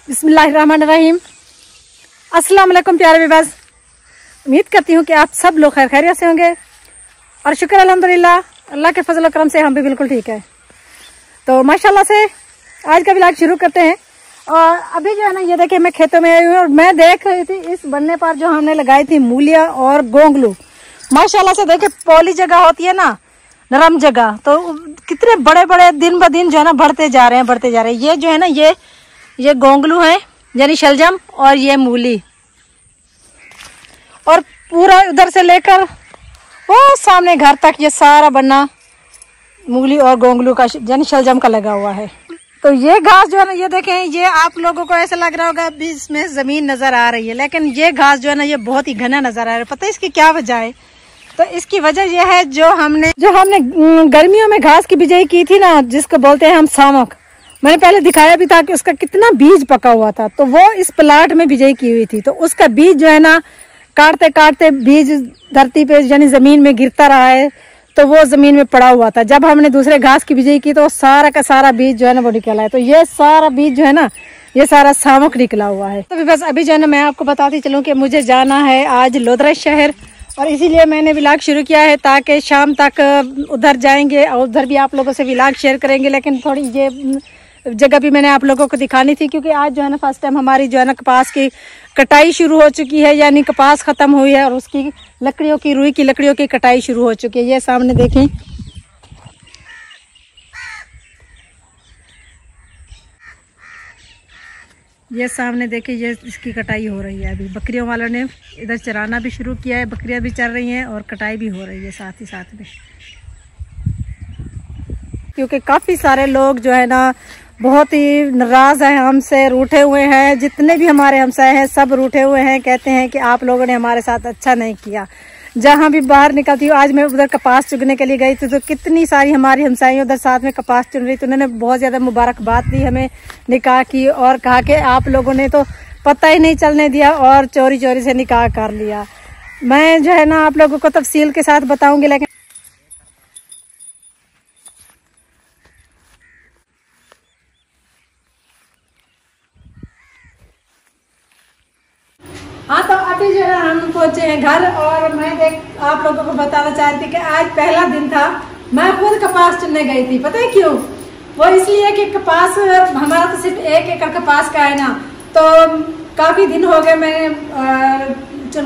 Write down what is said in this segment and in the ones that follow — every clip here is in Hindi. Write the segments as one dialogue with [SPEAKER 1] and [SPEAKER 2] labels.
[SPEAKER 1] बिस्मिल्लाहिर्रहमानिर्रहीम। अस्सलाम वालेकुम प्यारे व्यूअर्स, उम्मीद करती हूँ कि आप सब लोग खैर खैरियत से होंगे और शुक्र अल्हम्दुलिल्लाह अल्लाह के फजल करम से हम भी बिल्कुल ठीक है। तो माशाल्लाह से आज का व्लॉग शुरू करते हैं। और अभी जो है ना, ये देखिए मैं खेतों में आई हूँ और मैं देख रही थी इस बनने पर जो हमने लगाई थी मूलियाँ और गोंगलू। माशाल्लाह से देखिए पौली जगह होती है ना, नरम जगह, तो कितने बड़े बड़े दिन ब दिन जो है ना बढ़ते जा रहे हैं। ये जो है ना, ये गोंगलू है यानी शलजम, और ये मूली, और पूरा उधर से लेकर वो सामने घर तक ये सारा बनना मूली और गोंगलू का यानी शलजम का लगा हुआ है। तो ये घास जो है ना, ये देखें, ये आप लोगों को ऐसा लग रहा होगा अभी इसमें जमीन नजर आ रही है, लेकिन ये घास जो है ना, ये बहुत ही घना नजर आ रहा है। पता है इसकी क्या वजह है? तो इसकी वजह यह है जो हमने गर्मियों में घास की बिजाई की थी ना, जिसको बोलते हैं हम सामक, मैंने पहले दिखाया भी था कि उसका कितना बीज पका हुआ था। तो वो इस प्लाट में बिजाई की हुई थी, तो उसका बीज जो है ना, काटते काटते बीज धरती पे यानी जमीन में गिरता रहा है, तो वो जमीन में पड़ा हुआ था। जब हमने दूसरे घास की बिजाई की तो सारा का सारा बीज जो है ना वो निकला है। तो ये सारा बीज जो है ना, ये सारा सामक निकला हुआ है। तो बस अभी जो है ना, मैं आपको बताती चलूँ कि मुझे जाना है आज लोधरा शहर, और इसीलिए मैंने व्लॉग शुरू किया है ताकि शाम तक उधर जाएंगे और उधर भी आप लोगों से व्लॉग शेयर करेंगे। लेकिन थोड़ी ये जगह भी मैंने आप लोगों को दिखानी थी, क्योंकि आज जो है ना फर्स्ट टाइम हमारी जो है ना कपास की कटाई शुरू हो चुकी है, यानी कपास खत्म हुई है और उसकी लकड़ियों की, रुई की लकड़ियों की कटाई शुरू हो चुकी है। ये सामने देखें, ये सामने देखिए, ये इसकी कटाई हो रही है। अभी बकरियों वालों ने इधर चराना भी शुरू किया है, बकरियां भी चर रही हैं और कटाई भी हो रही है साथ ही साथ में। क्योंकि काफ़ी सारे लोग जो है ना बहुत ही नाराज़ हैं हमसे, रूठे हुए हैं। जितने भी हमारे हमसाए हैं सब रूठे हुए हैं, कहते हैं कि आप लोगों ने हमारे साथ अच्छा नहीं किया। जहाँ भी बाहर निकलती हूँ, आज मैं उधर कपास चुगने के लिए गई थी, तो कितनी सारी हमारी हमसाई उधर साथ में कपास चुन रही थी। उन्होंने बहुत ज़्यादा मुबारकबाद दी हमें निकाह की, और कहा कि आप लोगों ने तो पता ही नहीं चलने दिया और चोरी चोरी से निकाह कर लिया। मैं जो है ना आप लोगों को तफसील के साथ बताऊँगी, लेकिन हाँ, तो अभी जो है हम पहुंचे हैं घर, और मैं आप लोगों को बताना चाहती थी कि आज पहला दिन था। मैं खुद कपास चुनने गई थी। पता है क्यों? वो इसलिए कि कपास हमारा तो सिर्फ 1 एकड़ कपास का है ना, तो काफ़ी दिन हो गए मैंने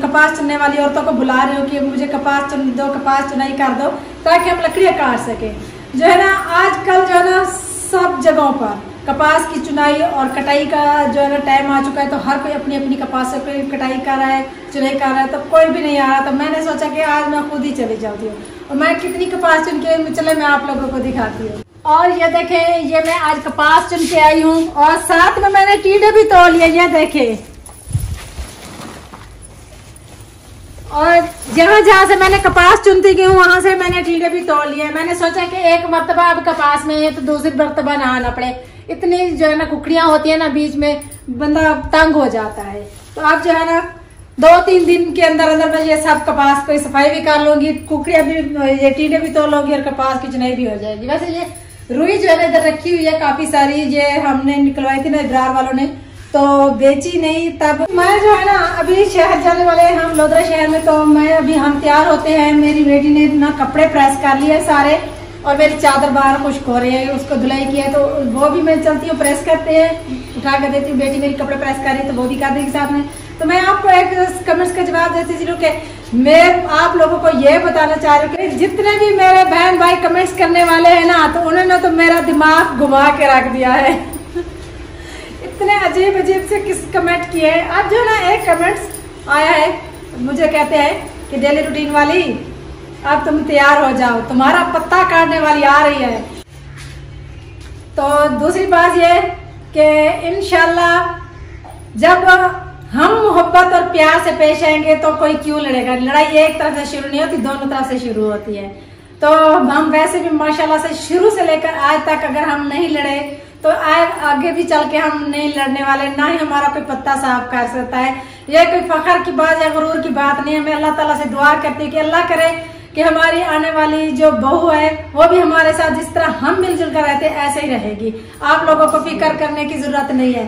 [SPEAKER 1] कपास चुनने वाली औरतों को बुला रही हूँ कि मुझे कपास चुन दो, कपास चुनाई कर दो, ताकि हम लकड़ियाँ काट सकें। जो है ना आजकल जो है ना सब जगहों पर कपास की चुनाई और कटाई का जो है ना टाइम आ चुका है, तो हर कोई अपनी अपनी कपास से कटाई कर रहा है, चुनाई कर रहा है, तो कोई भी नहीं आ रहा। तो मैंने सोचा कि आज मैं खुद ही चली जाती हूँ, और मैं कितनी कपास चुन के चले मैं आप लोगों को दिखाती हूँ। और ये देखें, ये मैं आज कपास चुन के आई हूँ, और साथ में मैंने टीडे भी तोड़ लिए। ये देखें, और जहाँ जहाँ से मैंने कपास चुनती गई हूँ वहां से मैंने टीडे भी तोड़ लिए। मैंने सोचा कि एक मरतबा अब कपास में है तो दूसरी मरतबा ना आना पड़े। इतनी जो है ना कुकड़ियां होती है ना, बीच में बंदा तंग हो जाता है। तो अब जो है ना 2-3 दिन के अंदर अंदर मैं ये सब कपास की सफाई भी कर लूंगी, कुकड़ियां भी, ये टीडे भी तोड़ लूंगी और कपास की चुनाई भी हो जाएगी। वैसे ये रुई जो है ना इधर रखी हुई है काफी सारी, ये हमने निकलवाई थी ना इब्रार वालों ने, तो बेची नहीं। तब मैं जो है ना अभी शहर जाने वाले हैं हम लोधरा शहर में, तो मैं अभी हम तैयार होते हैं। मेरी बेटी ने ना कपड़े प्रेस कर लिए सारे, और मेरी चादर बाहर खुश्क हो रही है, उसको धुलाई की है, तो वो भी मैं चलती हूँ प्रेस करते हैं, उठा कर देती हूँ। बेटी मेरी कपड़े प्रेस कर रही है तो वो भी कर देगी साथ में। तो मैं आपको एक कमेंट्स का जवाब देती चलूँ कि मैं आप लोगों को ये बताना चाह रही हूँ कि जितने भी मेरे बहन भाई कमेंट्स करने वाले हैं ना, तो उन्होंने तो मेरा दिमाग घुमा के रख दिया है। इतने अजीब अजीब से किस कमेंट किए हैं। अब जो ना एक कमेंट्स आया है, मुझे कहते हैं कि डेली रूटीन वाली अब तुम तैयार हो जाओ, तुम्हारा पत्ता काटने वाली आ रही है। तो दूसरी बात ये कि इंशाल्लाह जब हम मोहब्बत और प्यार से पेश आएंगे तो कोई क्यों लड़ेगा। लड़ाई एक तरफ से शुरू नहीं होती, दोनों तरफ से शुरू होती है। तो हम वैसे भी माशाल्लाह से शुरू से लेकर आज तक अगर हम नहीं लड़े तो आगे भी चल के हम नहीं लड़ने वाले, ना ही हमारा कोई पत्ता साफ कर सकता है। यह कोई फखर की बात या गुरूर की बात नहीं है। मैं अल्लाह ताला से दुआ करती हूँ कि अल्लाह करे कि हमारी आने वाली जो बहू है वो भी हमारे साथ जिस तरह हम मिलजुल कर रहते हैं ऐसे ही रहेगी। आप लोगों को फिक्र करने की जरूरत नहीं है।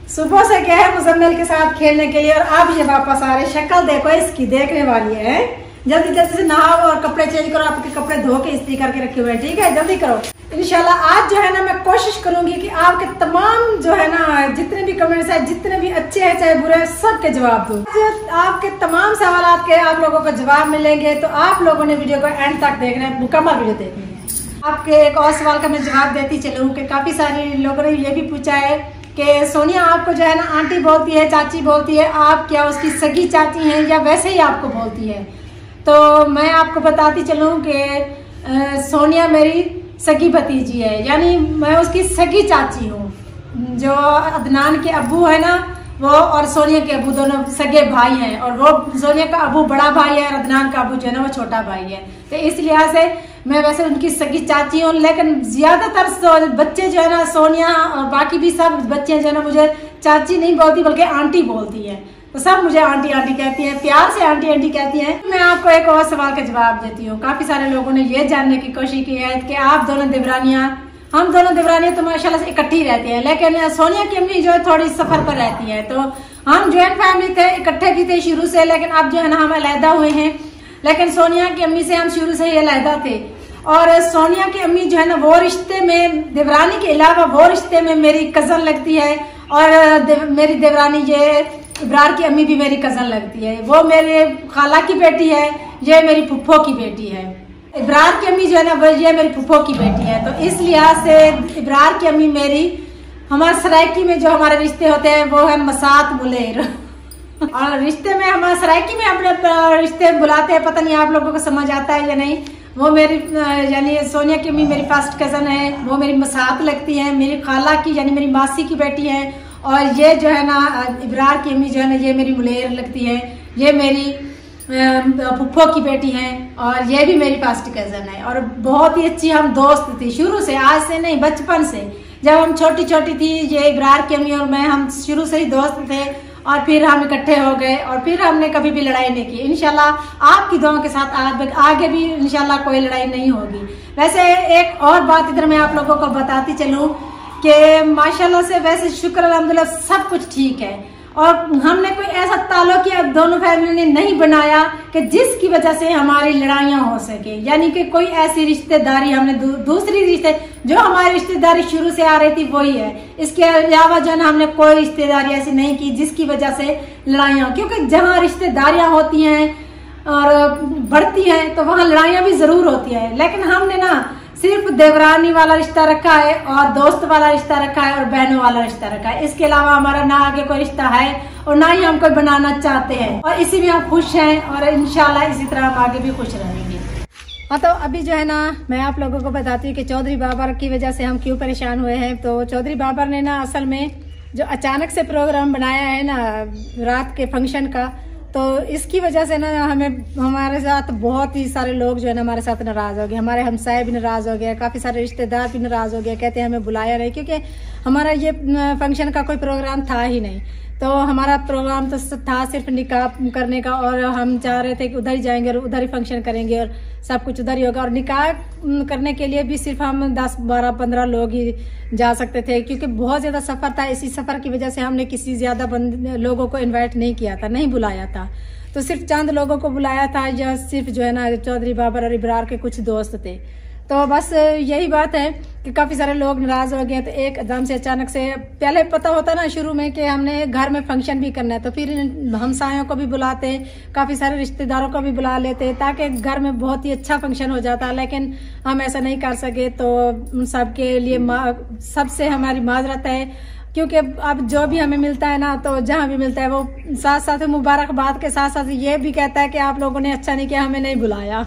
[SPEAKER 1] सुबह से गए हैं मुजम्मिल के साथ खेलने के लिए और अब ये वापस आ रहे। शक्ल देखो इसकी, देखने वाली है। जल्दी जल्दी से नहाओ और कपड़े चेंज करो। आपके कपड़े धो के इस्त्री करके रखे हुए हैं, ठीक है? जल्दी करो। इंशाल्लाह आज जो है ना मैं कोशिश करूंगी कि आपके तमाम जो है ना जितने भी कमेंट्स है, जितने भी अच्छे हैं चाहे बुरे हैं, सबके जवाब दूं। आपके तमाम सवालात के आप लोगों को जवाब मिलेंगे, तो आप लोगों ने वीडियो को एंड तक देखना है, मुकम्मल वीडियो देखनी है। आपके एक और सवाल का मैं जवाब देती चलूँ कि काफी सारे लोगों ने ये भी पूछा है कि सोनिया आपको जो है ना आंटी बोलती है, चाची बोलती है, आप क्या उसकी सगी चाची हैं या वैसे ही आपको बोलती है? तो मैं आपको बताती चलूँ कि सोनिया मेरी सगी भतीजी है, यानी मैं उसकी सगी चाची हूँ। जो अदनान के अब्बू है ना वो और सोनिया के अब्बू दोनों सगे भाई हैं, और वो सोनिया का अब्बू बड़ा भाई है और अदनान का अब्बू जो है ना वो छोटा भाई है। तो इस लिहाज से मैं वैसे उनकी सगी चाची हूँ, लेकिन ज्यादातर बच्चे जो है ना सोनिया और बाकी भी सब बच्चे जो है ना मुझे चाची नहीं बोलती बल्कि आंटी बोलती है। तो सब मुझे आंटी आंटी कहती हैं, प्यार से आंटी आंटी कहती हैं। मैं आपको एक और सवाल का जवाब देती हूँ। काफी सारे लोगों ने ये जानने की कोशिश की है कि आप दोनों देवरानियां, हम दोनों देवरानियां तो माशाल्लाह से इकट्ठी रहती हैं, लेकिन सोनिया की अम्मी जो है थोड़ी सफर पर रहती है। तो हम ज्वाइंट फैमिली थे, इकट्ठे भी थे शुरू से, लेकिन अब जो है ना हम अलहदा हुए हैं। लेकिन सोनिया की अम्मी से हम शुरू से ही अलहदा थे। और सोनिया की अम्मी जो है ना वो रिश्ते में देवरानी के अलावा वो रिश्ते में मेरी कजन लगती है, और मेरी देवरानी ये इब्रार की अम्मी भी मेरी कजन लगती है। वो मेरे खाला की बेटी है, ये मेरी फुफ्फो की बेटी है। इब्रार की अम्मी जो है ना वो ये मेरी फुफ्फो की बेटी है। तो इस लिहाज से इब्रार की अम्मी मेरी, हमारे सरायकी में जो हमारे रिश्ते होते हैं वो है मसात मुलेर। और रिश्ते में हमारे सरायकी में अपने रिश्ते बुलाते हैं, पता नहीं आप लोगों को समझ आता है या नहीं। वो मेरी यानी सोनिया की अम्मी मेरी फर्स्ट कजन है, वो मेरी मसात लगती है, मेरी खाला की यानी मेरी मासी की बेटी है। और ये जो है ना इब्रार की अम्मी जो है ना ये मेरी मुलेर लगती है, ये मेरी फुफ्फो की बेटी है, और ये भी मेरी फर्स्ट कजन है। और बहुत ही अच्छी हम दोस्त थी शुरू से, आज से नहीं बचपन से। जब हम छोटी छोटी थी ये इब्रार की अम्मी और मैं, हम शुरू से ही दोस्त थे, और फिर हम इकट्ठे हो गए और फिर हमने कभी भी लड़ाई नहीं की। इंशाल्लाह आपकी दुआओं के साथ आगे भी इंशाल्लाह कोई लड़ाई नहीं होगी। वैसे एक और बात इधर मैं आप लोगों को बताती चलूं कि माशाल्लाह से वैसे शुक्र अल्हम्दुलिल्लाह सब कुछ ठीक है, और हमने कोई ऐसा ताल्लुक या दोनों फैमिली ने नहीं बनाया कि जिसकी वजह से हमारी लड़ाइयां हो सके। यानी कि कोई ऐसी रिश्तेदारी हमने दूसरी रिश्ते जो हमारी रिश्तेदारी शुरू से आ रही थी वही है। इसके अलावा जो है हमने कोई रिश्तेदारी ऐसी नहीं की जिसकी वजह से लड़ाइयां, क्योंकि जहाँ रिश्तेदारियां होती हैं और बढ़ती हैं तो वहाँ लड़ाइयां भी जरूर होती है। लेकिन हमने ना सिर्फ देवरानी वाला रिश्ता रखा है और दोस्त वाला रिश्ता रखा है और बहनों वाला रिश्ता रखा है। इसके अलावा हमारा ना आगे कोई रिश्ता है और ना ही हम कोई बनाना चाहते हैं, और इसी में हम खुश हैं और इंशाल्लाह इसी तरह हम आगे भी खुश रहेंगे। हाँ, तो अभी जो है ना मैं आप लोगों को बताती हूँ कि चौधरी बाबर की वजह से हम क्यों परेशान हुए हैं। तो चौधरी बाबर ने ना असल में जो अचानक से प्रोग्राम बनाया है ना रात के फंक्शन का, तो इसकी वजह से ना हमारे साथ बहुत ही सारे लोग जो है ना हमारे साथ नाराज हो गए। हमारे हमसाए भी नाराज हो गए, काफी सारे रिश्तेदार भी नाराज हो गए, कहते हैं हमें बुलाया नहीं, क्योंकि हमारा ये फंक्शन का कोई प्रोग्राम था ही नहीं। तो हमारा प्रोग्राम तो था सिर्फ निकाह करने का, और हम चाह रहे थे कि उधर ही जाएंगे और उधर ही फंक्शन करेंगे और सब कुछ उधर ही होगा। और निकाह करने के लिए भी सिर्फ हम 10, 12, 15 लोग ही जा सकते थे, क्योंकि बहुत ज्यादा सफर था। इसी सफर की वजह से हमने किसी ज्यादा लोगों को इन्वाइट नहीं किया था, नहीं बुलाया था। तो सिर्फ चंद लोगों को बुलाया था, या सिर्फ जो है ना चौधरी बाबर और इब्रार के कुछ दोस्त थे। तो बस यही बात है कि काफी सारे लोग नाराज हो गए। तो एकदम से अचानक से, पहले पता होता ना शुरू में कि हमने घर में फंक्शन भी करना है, तो फिर हमसायों को भी बुलाते, काफी सारे रिश्तेदारों को भी बुला लेते, ताकि घर में बहुत ही अच्छा फंक्शन हो जाता। लेकिन हम ऐसा नहीं कर सके, तो उन सबके लिए सबसे हमारी माजरत है, क्योंकि अब जो भी हमें मिलता है ना, तो जहाँ भी मिलता है वो साथ साथ मुबारकबाद के साथ साथ ये भी कहता है कि आप लोगों ने अच्छा नहीं किया, हमें नहीं बुलाया।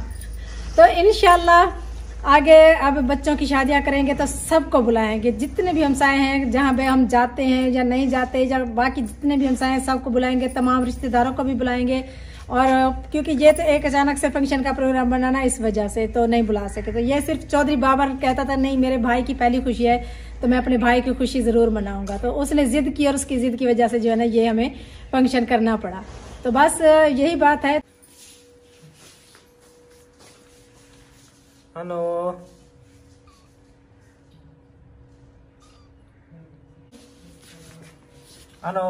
[SPEAKER 1] तो इंशाल्लाह आगे अब बच्चों की शादियां करेंगे तो सबको बुलाएंगे, जितने भी हमसाए हैं, जहाँ पे हम जाते हैं या नहीं जाते, या बाकी जितने भी हमसाए हैं सबको बुलाएंगे, तमाम रिश्तेदारों को भी बुलाएंगे। और क्योंकि ये तो एक अचानक से फंक्शन का प्रोग्राम बनाना, इस वजह से तो नहीं बुला सके। तो ये सिर्फ चौधरी बाबर कहता था नहीं मेरे भाई की पहली खुशी है तो मैं अपने भाई की खुशी जरूर मनाऊंगा। तो उसने जिद की और उसकी जिद की वजह से जो है ना ये हमें फंक्शन करना पड़ा। तो बस यही बात है।
[SPEAKER 2] Hello hello.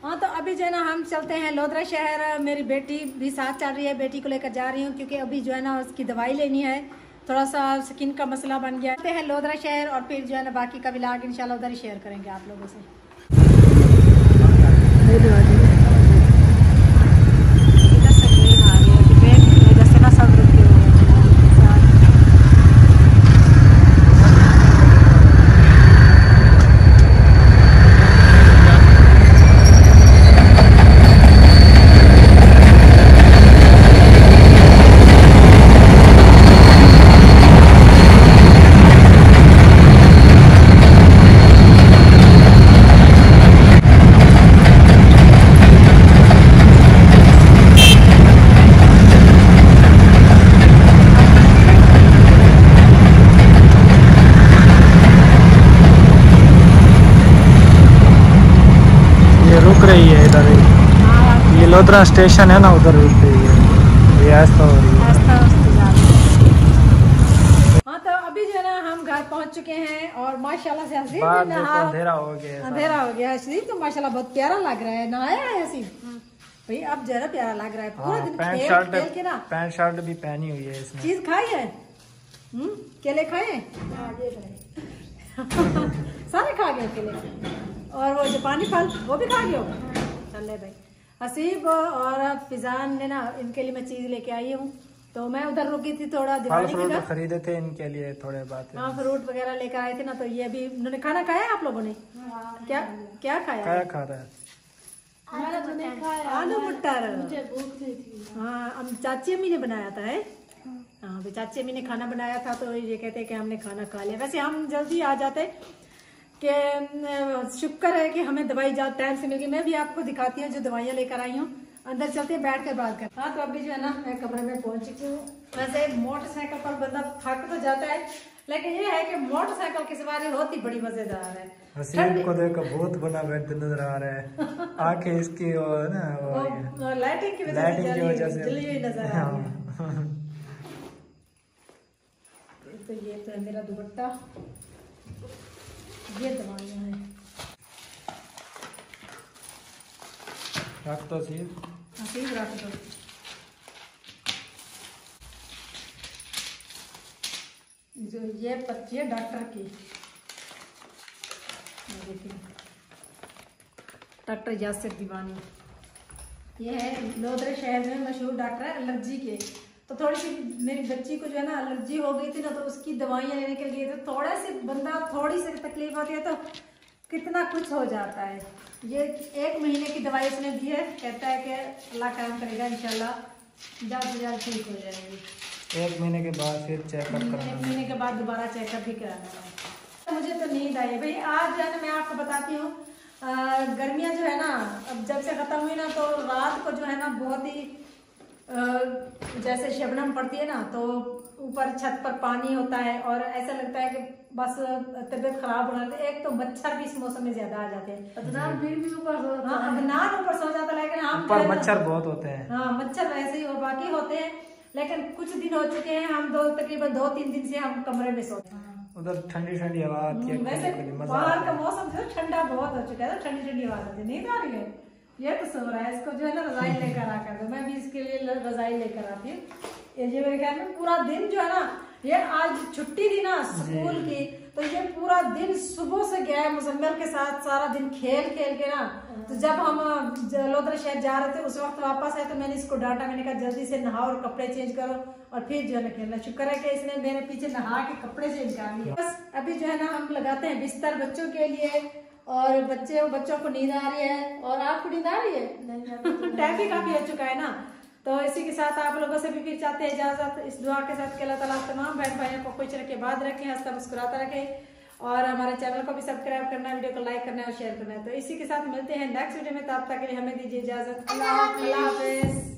[SPEAKER 1] हाँ तो अभी जो है ना हम चलते हैं लोधरा शहर। मेरी बेटी भी साथ चल रही है, बेटी को लेकर जा रही हूँ क्योंकि अभी जो है ना उसकी दवाई लेनी है, थोड़ा सा स्किन का मसला बन गया। चलते हैं लोधरा शहर और फिर जो है ना बाकी का व्लॉग इंशाल्लाह उधर ही शेयर करेंगे आप लोगों से।
[SPEAKER 2] रुक रही है इधर ही, ये लोधरा स्टेशन है ना, उधर रुक रही है। ये आस्था हो रही है।
[SPEAKER 1] हाँ तो अभी जो है ना हम घर पहुंच चुके हैं और माशाल्लाह से हसीब
[SPEAKER 2] बात
[SPEAKER 1] ने
[SPEAKER 2] देखो,
[SPEAKER 1] नहा,
[SPEAKER 2] अंधेरा हो गया।
[SPEAKER 1] अंधेरा हो गया। हसीब तो माशाल्लाह बहुत प्यारा लग रहा है, नहाया है हसीब भाई, अब जरा प्यारा लग रहा है। पूरा दिन खेल के ना
[SPEAKER 2] पैंट शर्ट भी पहनी हुई है इसने।
[SPEAKER 1] चीज खाई है, केले खाए सारे खा गए केले, और वो जापानी फल वो भी खा गए। चल भाई हसीब और फिजान ने ना इनके लिए मैं चीज लेके आई हूँ, तो मैं उधर रुकी थी थोड़ा दिवाली
[SPEAKER 2] फ्रूट खरीदे थे इनके लिए थोड़े बात।
[SPEAKER 1] हाँ फ्रूट वगैरह लेकर आए थे ना, तो ये भी उन्होंने खाना खाया। आप लोगों ने क्या क्या खाया?
[SPEAKER 2] क्या खा रहा है?
[SPEAKER 1] आलू मटर। मुझे भूख नहीं थी। हाँ चाची अम्मी ने बनाया था है। हाँ भाई चाची अम्मी ने खाना बनाया था, तो ये कहते हैं कि हमने खाना खा लिया। वैसे हम जल्दी आ जाते कि शुक्र है कि हमें दवाई टाइम से मिल गई। मैं भी आपको दिखाती हूँ जो दवाइयाँ लेकर आई हूँ। अंदर चलते हैं, बैठ कर बात कर। हाँ तो अभी जो है ना मैं कमरे में पहुंच चुकी हूँ। वैसे मोटरसाइकिल पर बंदा थक तो जाता है, लेकिन ये है कि मोटरसाइकिल की सवारी होती बड़ी मजेदार है।
[SPEAKER 2] हसीब को देखो बहुत बना बैठ नजर आ रहा है। आंखें इसकी और ना
[SPEAKER 1] लाइटिंग की वजह से जली हुई नजर आ रही है। तो ये तो है मेरा दुपट्टा, ये दवाइयाँ हैं।
[SPEAKER 2] रख तो हसीब,
[SPEAKER 1] हसीब रख दो। जो ये पर्ची है डॉक्टर की, देखिए डॉक्टर यासिर दीवानी, ये है लोधरा शहर में मशहूर डॉक्टर है एलर्जी के। तो थोड़ी सी मेरी बच्ची को जो है ना एलर्जी हो गई थी ना, तो उसकी दवाइयाँ लेने के लिए तो थोड़ा सी बंदा थोड़ी सी तकलीफ होती है तो कितना कुछ हो जाता है। ये 1 महीने की दवाई उसने दी है, कहता है कि अल्लाह करम करेगा इंशाल्लाह जल्द से जल्द ठीक हो जाएगी।
[SPEAKER 2] 1 महीने के बाद फिर चेकअप कराना।
[SPEAKER 1] 1 महीने के बाद दोबारा चेकअप भी कराना है। मुझे तो नींद आई है भाई। आज जो है ना मैं आपको बताती हूँ, गर्मियाँ जो है ना अब जब से खत्म हुई ना, तो रात को जो है ना बहुत ही जैसे शबनम पड़ती है ना, तो ऊपर छत पर पानी होता है और ऐसा लगता है कि बस तबीयत खराब होना है। एक तो मच्छर भी इस मौसम में ज्यादा आ जाते हैं। अदनान फिर भी ऊपर सो जाता है। अदनान ऊपर सो जाता है, लेकिन हम
[SPEAKER 2] ऊपर मच्छर बहुत होते हैं।
[SPEAKER 1] हाँ मच्छर वैसे ही और बाकी होते हैं, लेकिन कुछ दिन हो चुके हैं हम तकरीबन 2-3 दिन से हम कमरे में सोते हैं।
[SPEAKER 2] उधर ठंडी ठंडी हवा आती है।
[SPEAKER 1] वैसे बाहर का मौसम जो ठंडा बहुत हो चुका है, ठंडी ठंडी हवा आती है। नींद आ रही है, ये तो सो रहा है। इसको जो है ना रजाई लेकर आकर दो, मैं भी इसके लिए रजाई लेकर आती हूँ। ये मेरे ख्याल में पूरा दिन जो है ना, ये आज छुट्टी थी ना स्कूल की, तो ये पूरा दिन सुबह से गया है मुजम्मिल के साथ, सारा दिन खेल खेल के ना। तो जब हम लोधरा शहर जा रहे थे उस वक्त वापस आए, तो मैंने इसको डांटा, मैंने कहा जल्दी से नहाओ और कपड़े चेंज करो और फिर जो है ना खेलना। शुक्र है कि इसने मेरे पीछे नहा के कपड़े चेंज कर लिए। बस अभी जो है ना हम लगाते हैं बिस्तर बच्चों के लिए, और बच्चों को नींद आ रही है। और आपको नींद आ रही है? टाइम भी काफी हो चुका है ना। तो इसी के साथ आप लोगों से भी फिर चाहते हैं इजाजत, इस दुआ के साथ कि अल्लाह ताला तमाम बहन भाइयों को खुश रखे, बात रखें, हंसता मुस्कुराता रखें। और हमारे चैनल को भी सब्सक्राइब करना है, वीडियो को लाइक करना है और शेयर करना है। तो इसी के साथ मिलते हैं नेक्स्ट वीडियो में, तब तक के लिए हमें दीजिए इजाजत। अल्लाह हाफिज।